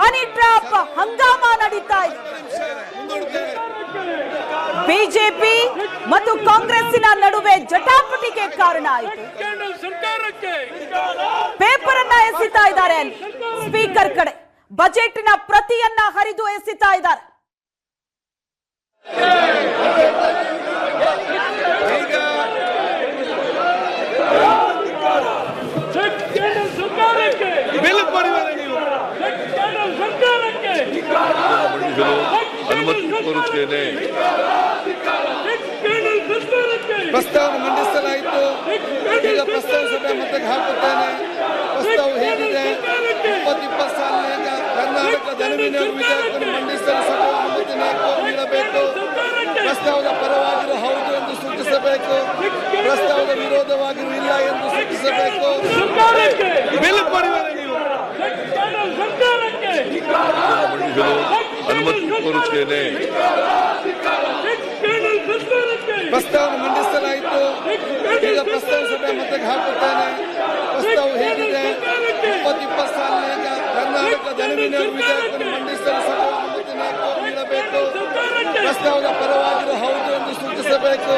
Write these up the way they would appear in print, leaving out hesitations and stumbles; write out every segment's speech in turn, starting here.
Honey trap Hungama ನಡೀತಾ ಇದೆ. BJP ಮತ್ತು ಕಾಂಗ್ರೆಸ್ಸಿನ ನಡುವೆ ಜಟಾಪಟಿಗೆ ಕಾರಣ ಆಯಿತು. ಪೇಪರ್ ಅನ್ನ ಎಸಿತಾ ಇದ್ದಾರೆ, ಸ್ಪೀಕರ್ ಕಡೆ ಬಜೆಟ್ನ ಪ್ರತಿಯನ್ನ ಹರಿದು ಎಸಿತಾ ಇದ್ದಾರೆ. ಅನುಮತಿ ಕೋರುತ್ತೇನೆ. ಪ್ರಸ್ತಾವ ಮಂಡಿಸಲಾಯಿತು. ಈಗ ಪ್ರಸ್ತಾವ ಸಭೆ ಮತ್ತೆ ಹಾಕುತ್ತೇನೆ. ಪ್ರಸ್ತಾವ ಹೇಗಿದೆ? 2020 ಸಾಲಿನ ಕರ್ನಾಟಕ ಜನವಿನಿಯೋಗ ವಿಧೇಯಕವನ್ನು ಮಂಡಿಸಲು ಸಭೆ ಅನುಮತಿ ನೀಡಬೇಕು. ಪ್ರಸ್ತಾವದ ಪರವಾಗಿರುವ ಹೌದು ಎಂದು ಸೂಚಿಸಬೇಕು. ಪ್ರಸ್ತಾವದ ವಿರೋಧವಾಗಿರುವ ಇಲ್ಲ ಎಂದು ಸೂಚಿಸಬೇಕು. ಅನುಮತಿ ಕೋರುತ್ತೇನೆ. ಪ್ರಸ್ತಾವ ಮಂಡಿಸಲಾಯಿತು. ಈಗ ಪ್ರಸ್ತಾವ ಸಭೆ ಮತ್ತೆ ಹಾಕುತ್ತೇನೆ. ಪ್ರಸ್ತಾವ ಹೇಗಿದೆ? 2020 ಸಾಲಿನ ಕರ್ನಾಟಕ ಜನವಿನಿಯೋಗ ವಿಧೇಯಕವನ್ನು ಮಂಡಿಸಲು ಸಭೆ ಅನುಮತಿ ನೀಡಬೇಕು. ಪ್ರಸ್ತಾವದ ಪರವಾಗಿರುವ ಹೌದು ಎಂದು ಸೂಚಿಸಬೇಕು.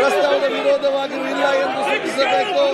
ಪ್ರಸ್ತಾವದ ವಿರೋಧವಾಗಿರುವ ಇಲ್ಲ ಎಂದು ಸೂಚಿಸಬೇಕು.